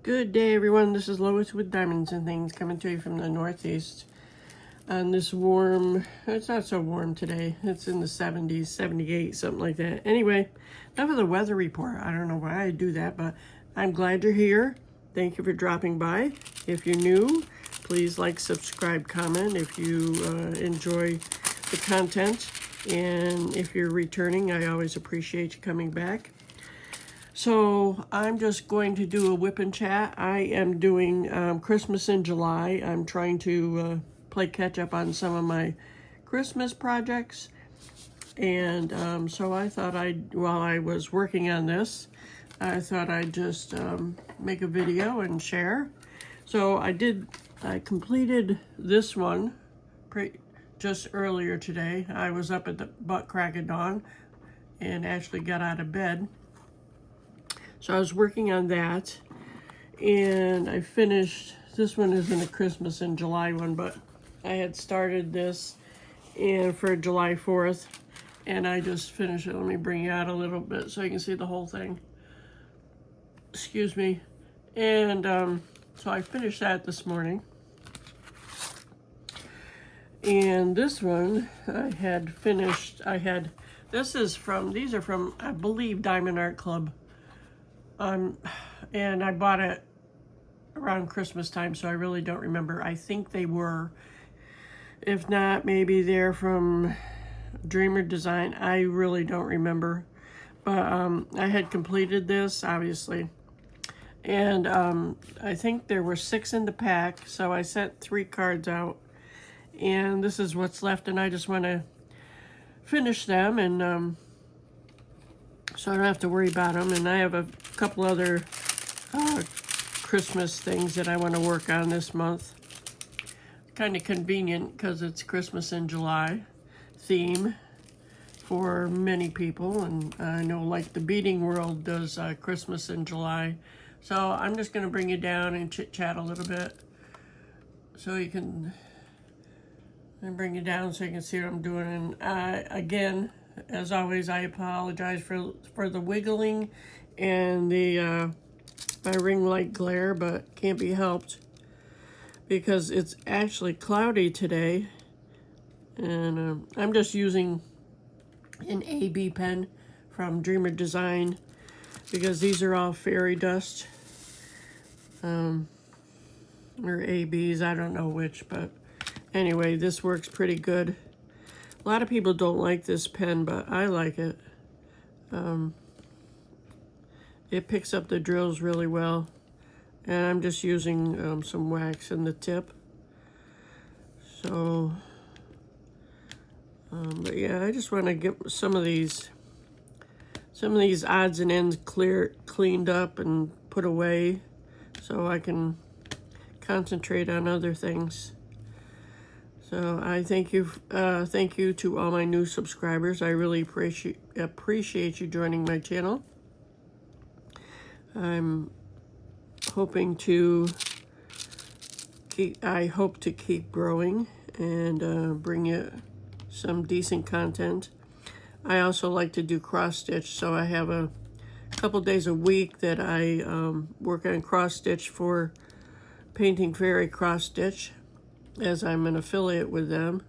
Good day, everyone. This is Lois with Diamonds and Things coming to you from the Northeast on this warm, it's not so warm today. It's in the 70s, 78, something like that. Anyway, enough of the weather report. I don't know why I do that, but I'm glad you're here. Thank you for dropping by. If you're new, please like, subscribe, comment if you enjoy the content. And if you're returning, I always appreciate you coming back. So I'm just going to do a whip and chat. I am doing Christmas in July. I'm trying to play catch up on some of my Christmas projects. And so I thought while I was working on this, I thought I'd just make a video and share. So I completed this one just earlier today. I was up at the butt crack of dawn and actually got out of bed. So I was working on that, and I finished. This one isn't a Christmas in July one, but I had started this for July 4th, and I just finished it. Let me bring it out a little bit so you can see the whole thing. Excuse me. And so I finished that this morning. And this one I had finished. These are from, I believe, Diamond Art Club. And I bought it around Christmas time, so I really don't remember. I think they were. If not, maybe they're from Dreamer Design. I really don't remember. But I had completed this, obviously. And I think there were 6 in the pack, so I sent 3 cards out. And this is what's left, and I just want to finish them and so I don't have to worry about them. And I have a couple other Christmas things that I want to work on this month. Kind of convenient because it's Christmas in July theme for many people. And I know like the beading world does Christmas in July. So I'm just going to bring you down and chit-chat a little bit so you can... And bring you down so you can see what I'm doing. And again, as always, I apologize for the wiggling and the my ring light glare, but can't be helped because it's actually cloudy today. And I'm just using an AB pen from Dreamer Design because these are all fairy dust or ABs. I don't know which, but anyway, this works pretty good. A lot of people don't like this pen, but I like it. It picks up the drills really well. And I'm just using some wax in the tip. So, but yeah, I just want to get some of these odds and ends cleaned up and put away so I can concentrate on other things. So I thank you to all my new subscribers. I really appreciate you joining my channel. I'm hoping to keep growing and bring you some decent content. I also like to do cross stitch, so I have a couple days a week that I work on cross stitch for Painting Fairy Cross Stitch, as I'm an affiliate with them.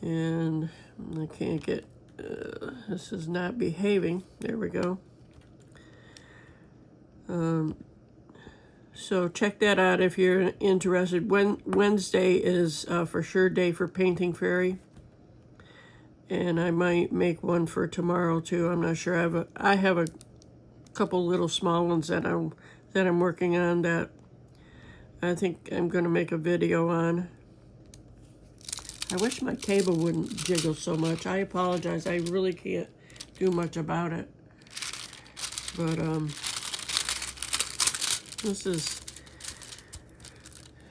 And I can't get, this is not behaving. There we go. So check that out if you're interested. Wednesday is for sure day for Painting Fairy. And I might make one for tomorrow too. I'm not sure. I have a couple little small ones that I'm working on that I think I'm going to make a video on. I wish my table wouldn't jiggle so much. I apologize. I really can't do much about it. But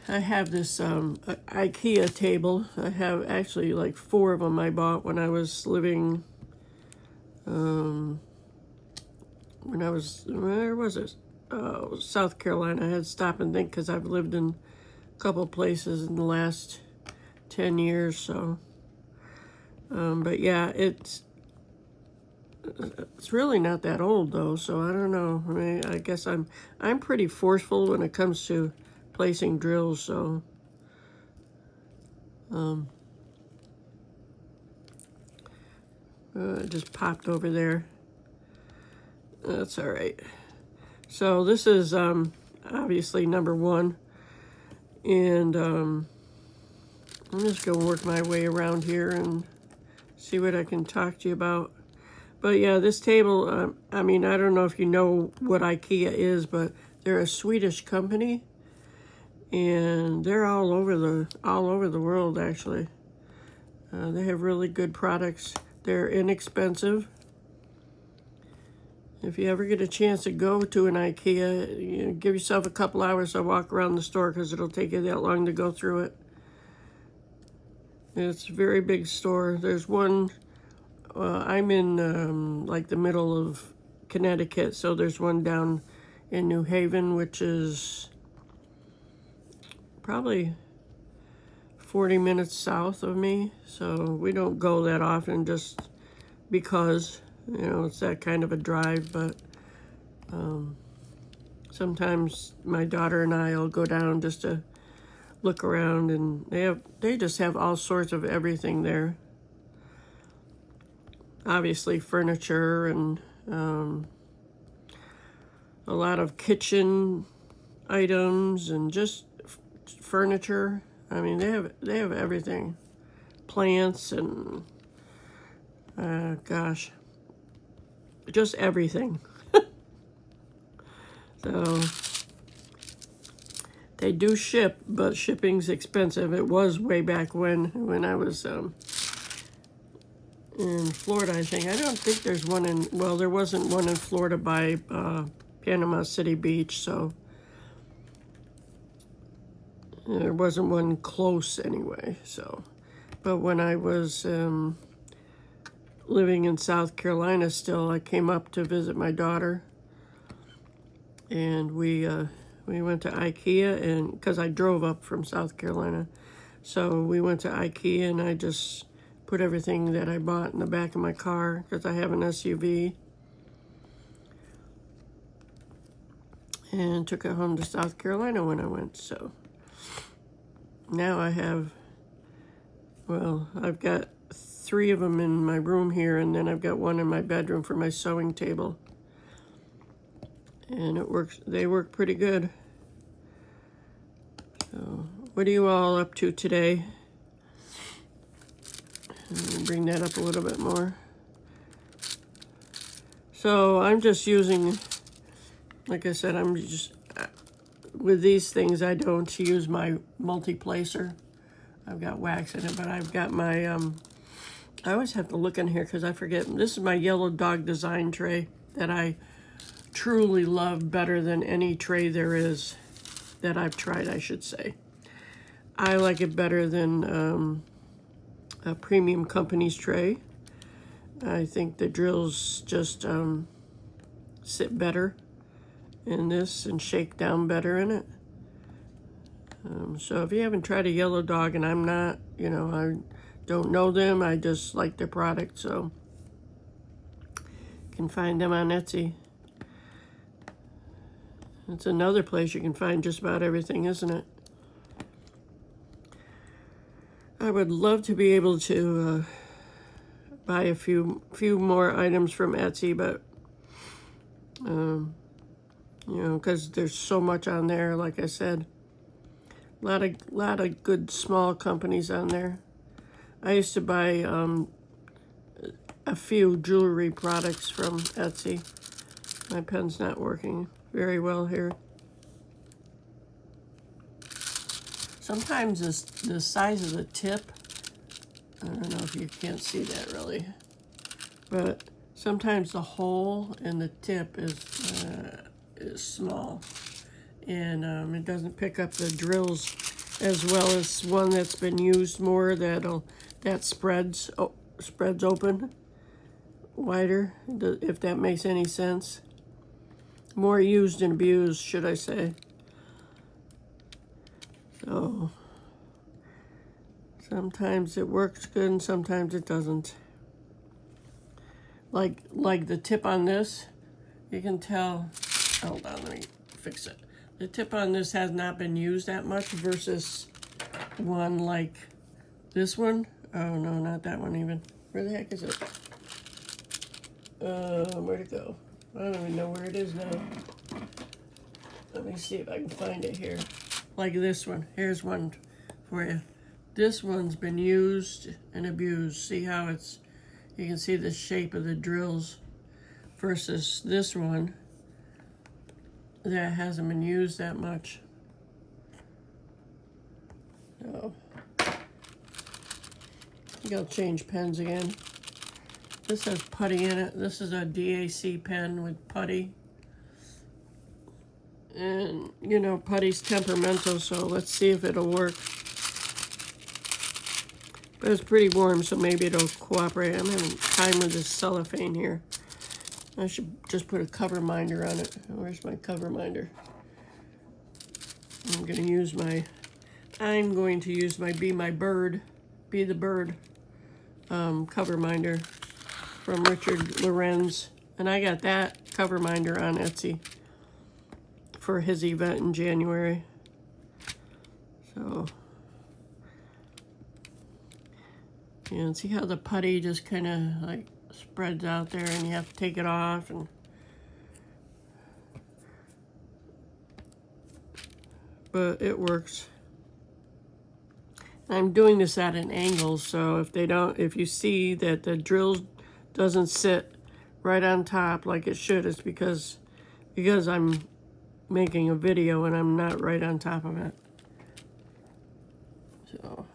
I have this IKEA table. I have actually like 4 of them I bought when I was living, where was it? South Carolina. I had to stop and think because I've lived in a couple places in the last 10 years. So, but yeah, It's really not that old though, so I don't know. I mean, I guess I'm pretty forceful when it comes to placing drills, so it just popped over there. That's all right. So this is obviously number one, and I'm just gonna work my way around here and see what I can talk to you about. But yeah, this table, I mean, I don't know if you know what IKEA is, but they're a Swedish company, and they're all over the world actually. They have really good products. They're inexpensive. If you ever get a chance to go to an IKEA, you know, give yourself a couple hours to walk around the store because it'll take you that long to go through it. It's a very big store. There's one, I'm in like the middle of Connecticut, so there's one down in New Haven, which is probably 40 minutes south of me. So we don't go that often just because, you know, it's that kind of a drive, but sometimes my daughter and I will go down just to look around, and they just have all sorts of everything there. Obviously furniture and a lot of kitchen items and just furniture. I mean, they have everything. Plants and gosh, just everything. So they do ship, but shipping's expensive. It was way back when I was in Florida, I think. I don't think there's one in, well, there wasn't one in Florida by Panama City Beach, so there wasn't one close anyway, so. But when I was living in South Carolina still, I came up to visit my daughter, and we went to IKEA, and because I drove up from South Carolina, so we went to IKEA, and I just put everything that I bought in the back of my car because I have an SUV, and took it home to South Carolina when I went. So now I have, well, I've got 3 of them in my room here, and then I've got one in my bedroom for my sewing table. And it works, they work pretty good. So what are you all up to today? Let me bring that up a little bit more. So I'm just using, like I said, I'm just, with these things, I don't use my multi-placer. I've got wax in it, but I've got my, I always have to look in here because I forget. This is my Yellow Dog design tray that I truly love better than any tray there is that I've tried, I should say. I like it better than a Premium Company's tray. I think the drills just sit better in this and shake down better in it. So if you haven't tried a Yellow Dog, and I'm not, you know, I don't know them, I just like their product, so you can find them on Etsy. It's another place you can find just about everything, isn't it? I would love to be able to buy a few more items from Etsy, but you know, because there's so much on there. Like I said, a lot of good small companies on there. I used to buy a few jewelry products from Etsy. My pen's not working very well here. Sometimes the size of the tip, I don't know if you can't see that really, but sometimes the hole in the tip is small, and it doesn't pick up the drills as well as one that's been used more, that spreads open wider, if that makes any sense. More used and abused, should I say. So sometimes it works good and sometimes it doesn't. like the tip on this, you can tell, hold on, let me fix it. The tip on this has not been used that much versus one like this one. Oh no, not that one even. Where the heck is it? Where'd it go? I don't even know where it is now. Let me see if I can find it here. Like this one. Here's one for you. This one's been used and abused. See how it's, you can see the shape of the drills versus this one that hasn't been used that much. So, I think I'll change pens again. This has putty in it. This is a DAC pen with putty. And, you know, putty's temperamental, so let's see if it'll work. But it's pretty warm, so maybe it'll cooperate. I'm having time with this cellophane here. I should just put a cover minder on it. Where's my cover minder? I'm going to use my Be the Bird cover minder from Richard Lorenz. And I got that cover minder on Etsy for his event in January. So, yeah, and see how the putty just kind of like spreads out there and you have to take it off, and but it works. I'm doing this at an angle, so if you see that the drill doesn't sit right on top like it should, it's because I'm making a video and I'm not right on top of it. So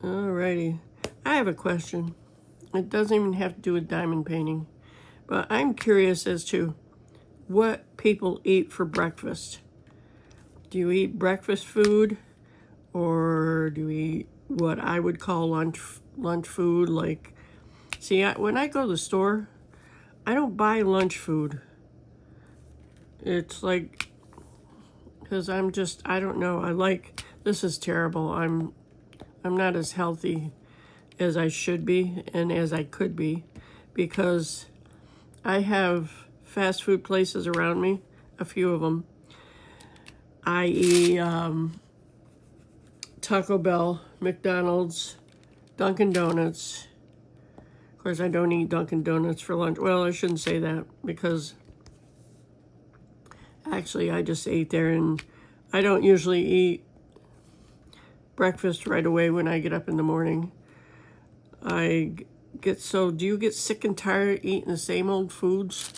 alrighty, I have a question. It doesn't even have to do with diamond painting, but I'm curious as to what people eat for breakfast. Do you eat breakfast food, or do you eat what I would call lunch food? Like, see, when I go to the store, I don't buy lunch food. It's like, because I don't know. This is terrible. I'm not as healthy as I should be and as I could be, because I have fast food places around me, a few of them, i.e. Taco Bell, McDonald's, Dunkin' Donuts. Of course, I don't eat Dunkin' Donuts for lunch. Well, I shouldn't say that, because actually I just ate there, and I don't usually eat breakfast right away when I get up in the morning. Do you get sick and tired eating the same old foods?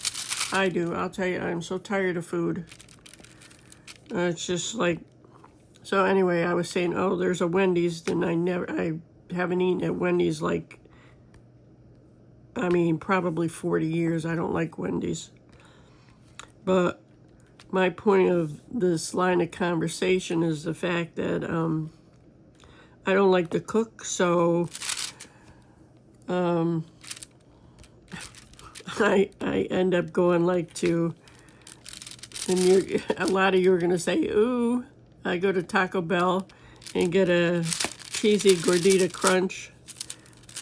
I do. I'll tell you, I'm so tired of food. It's just like, so anyway, I was saying, oh, there's a Wendy's, and I haven't eaten at Wendy's probably 40 years. I don't like Wendy's. But my point of this line of conversation is the fact that I don't like to cook, so I end up going and a lot of you are going to say, ooh, I go to Taco Bell and get a cheesy gordita crunch,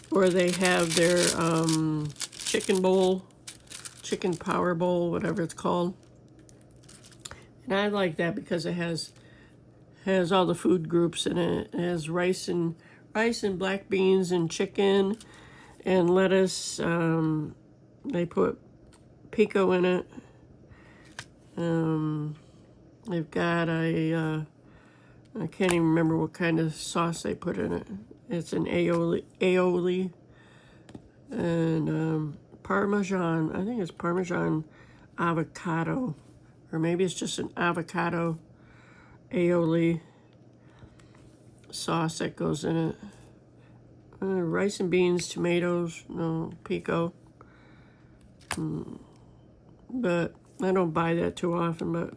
or they have their chicken power bowl, whatever it's called. And I like that because it has all the food groups in it. It has rice and black beans and chicken and lettuce. They put pico in it. They've got I can't even remember what kind of sauce they put in it. It's an aioli and Parmesan. I think it's Parmesan avocado, or maybe it's just an avocado aioli sauce that goes in it. Rice and beans, tomatoes, no pico. But I don't buy that too often. But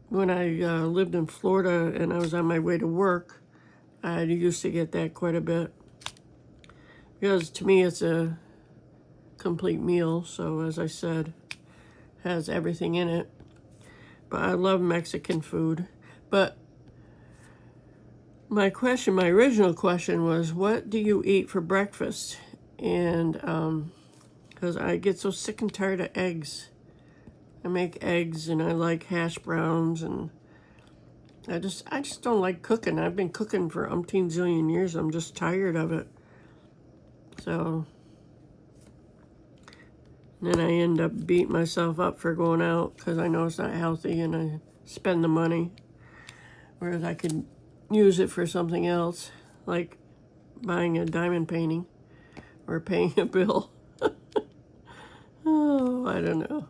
when I lived in Florida and I was on my way to work, I used to get that quite a bit, because to me it's a complete meal. So as I said, has everything in it. But I love Mexican food. But my original question was, what do you eat for breakfast? And because I get so sick and tired of eggs. I make eggs and I like hash browns, and I just don't like cooking. I've been cooking for umpteen zillion years. I'm just tired of it. So then I end up beating myself up for going out because I know it's not healthy and I spend the money. Whereas I could use it for something else, like buying a diamond painting or paying a bill. Oh, I don't know.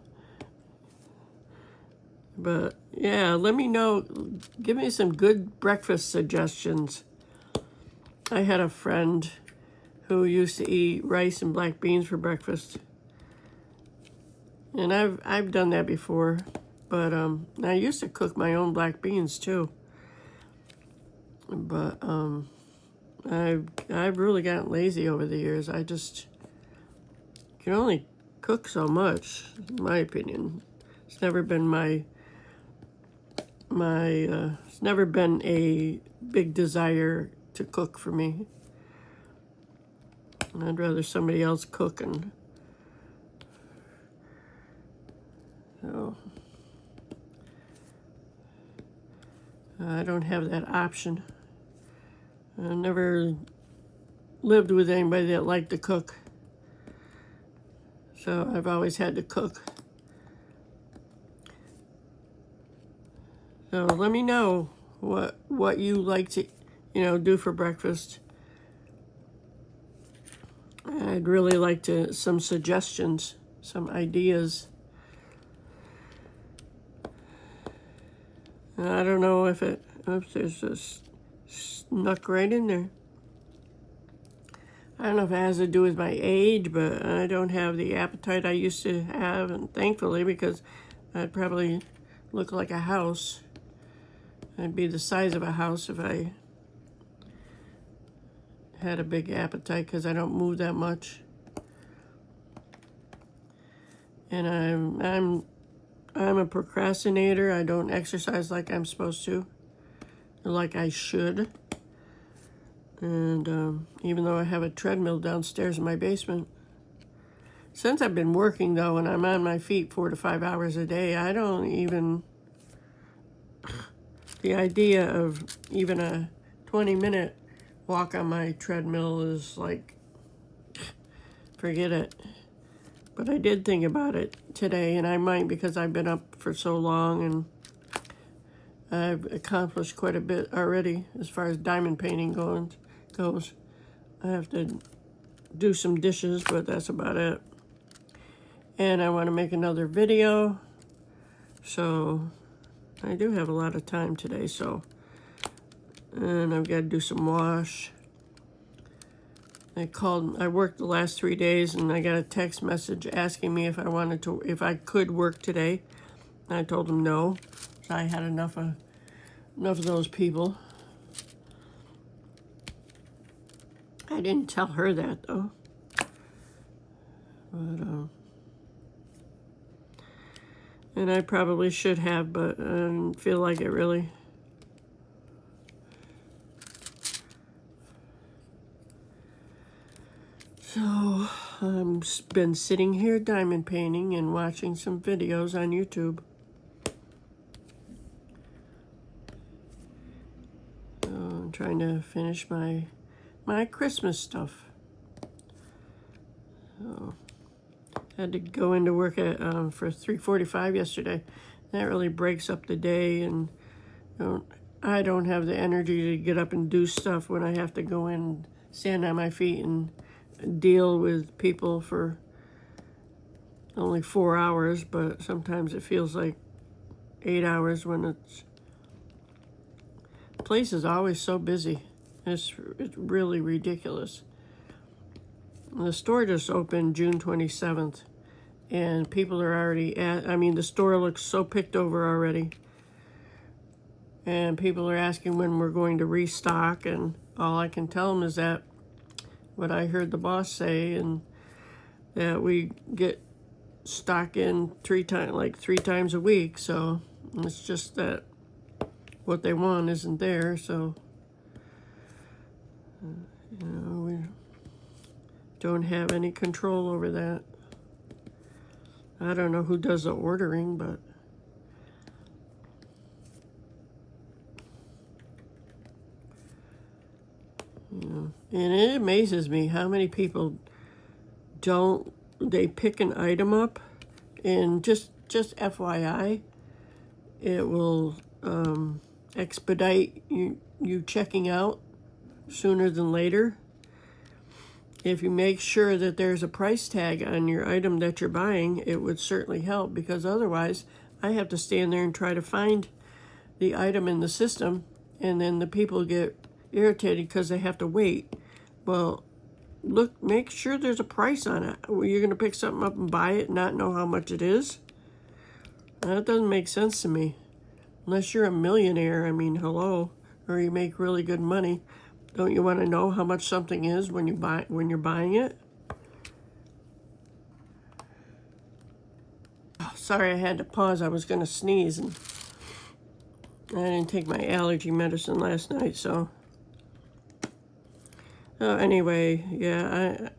But yeah, let me know. Give me some good breakfast suggestions. I had a friend who used to eat rice and black beans for breakfast. And I've done that before, but I used to cook my own black beans too. But I've really gotten lazy over the years. I just can only cook so much, in my opinion. It's never been it's never been a big desire to cook for me. I'd rather somebody else cook, and so I don't have that option. I never lived with anybody that liked to cook, so I've always had to cook. So let me know what you like to, do for breakfast. I'd really like some suggestions, some ideas. I don't know if there's a snuck right in there. I don't know if it has to do with my age, but I don't have the appetite I used to have, and thankfully, because I'd probably look like a house. I'd be the size of a house if I had a big appetite, because I don't move that much. And I'm a procrastinator. I don't exercise like I'm supposed to, or like I should. And even though I have a treadmill downstairs in my basement, since I've been working though, and I'm on my feet 4 to 5 hours a day, I don't even, the idea of even a 20-minute walk on my treadmill is like, forget it. But I did think about it today, and I might, because I've been up for so long and I've accomplished quite a bit already as far as diamond painting goes. I have to do some dishes, but that's about it. And I want to make another video, so I do have a lot of time today. And I've got to do some wash. I worked the last 3 days, and I got a text message asking me if I could work today. And I told them no. I had enough of those people. I didn't tell her that though. But and I probably should have, but I didn't feel like it really. So I've been sitting here diamond painting and watching some videos on YouTube. So I'm trying to finish my Christmas stuff. So I had to go into work for 3:45 yesterday. That really breaks up the day, and I don't have the energy to get up and do stuff when I have to go in, stand on my feet, and deal with people for only 4 hours, but sometimes it feels like 8 hours when the place is always so busy. It's really ridiculous. The store just opened June 27th, and people are already the store looks so picked over already. And people are asking when we're going to restock, and all I can tell them is that what I heard the boss say, and that we get stock in 3 times a week. So it's just that what they want isn't there. So You know, we don't have any control over that. I don't know who does the ordering, but you know, and it amazes me how many people they pick an item up, and just FYI, it will expedite you checking out sooner than later. If you make sure that there's a price tag on your item that you're buying, it would certainly help, because otherwise I have to stand there and try to find the item in the system, and then the people get irritated because they have to wait. Well, look, make sure there's a price on it. You're going to pick something up and buy it and not know how much it is? That doesn't make sense to me. Unless you're a millionaire, I mean, hello, or you make really good money. Don't you want to know how much something is when you're buying it? Oh, sorry, I had to pause. I was going to sneeze, and I didn't take my allergy medicine last night, so. Anyway, yeah,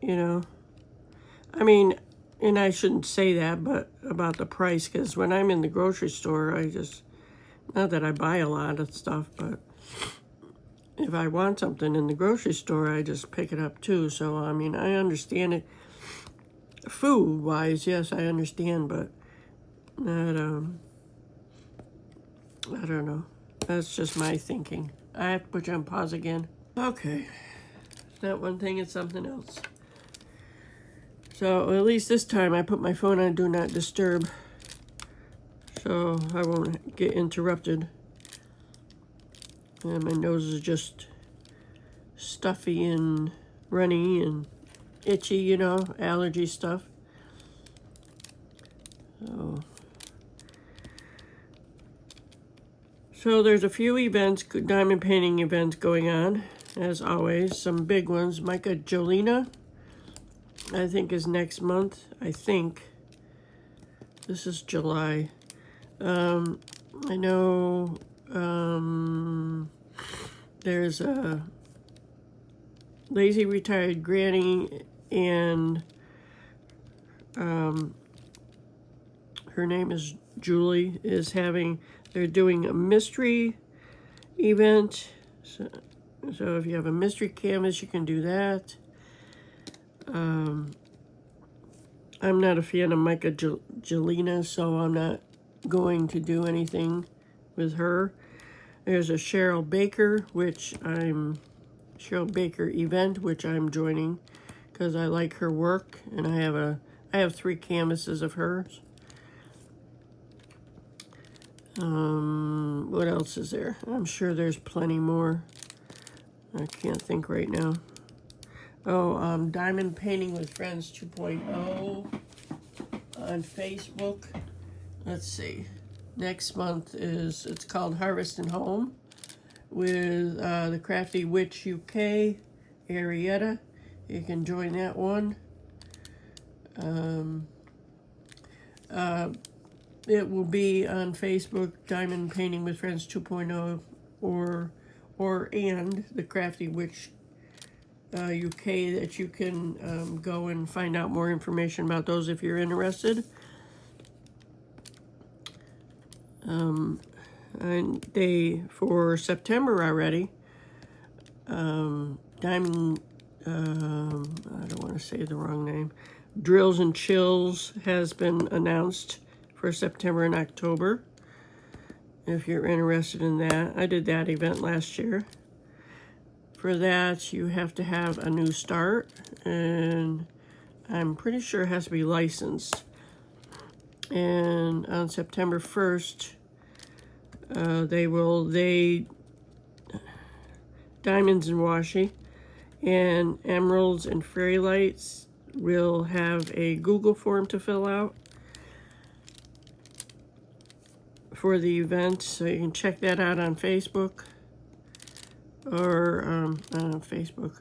I mean, and I shouldn't say that, but about the price, because when I'm in the grocery store, not that I buy a lot of stuff, but if I want something in the grocery store, I just pick it up too. So, I mean, I understand it. Food-wise, yes, I understand, but not, I don't know. That's just my thinking. I have to put you on pause again. Okay. It's not one thing, it's something else. So, at least this time, I put my phone on Do Not Disturb, so I won't get interrupted. And my nose is just stuffy and runny and itchy, you know, allergy stuff. So there's a few events, diamond painting events going on, as always. Some big ones. Mica Jolina, I think, is next month. I think. This is July. I know there's a Lazy Retired Granny, and her name is Julie, they're doing a mystery event. So if you have a mystery canvas, you can do that. I'm not a fan of Mica Jolina, so I'm not going to do anything with her. There's a Cheryl Baker event, which I'm joining because I like her work, and I have 3 canvases of hers. What else is there? I'm sure there's plenty more. I can't think right now. Oh, Diamond Painting with Friends 2.0 on Facebook. Let's see. Next month it's called Harvest and Home with the Crafty Witch UK, Arietta. You can join that one. It will be on Facebook, Diamond Painting with Friends 2.0, and the Crafty Witch UK, that you can go and find out more information about those if you're interested. And for September already, Diamond, I don't want to say the wrong name, Drills and Chills has been announced for September and October, if you're interested in that. I did that event last year. For that, you have to have a new start, and I'm pretty sure it has to be licensed. And on September 1st, Diamonds and Washi and Emeralds and Fairy Lights will have a Google form to fill out for the event, so you can check that out on Facebook, or on Facebook,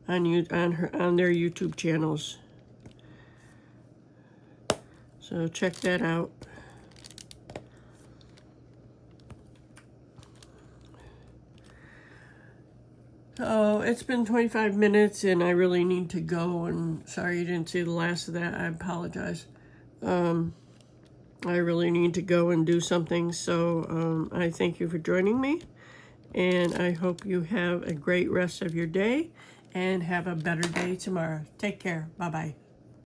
on their YouTube channels. So check that out. So it's been 25 minutes and I really need to go, and sorry you didn't see the last of that. I apologize. I really need to go and do something, so I thank you for joining me, and I hope you have a great rest of your day and have a better day tomorrow. Take care. Bye-bye.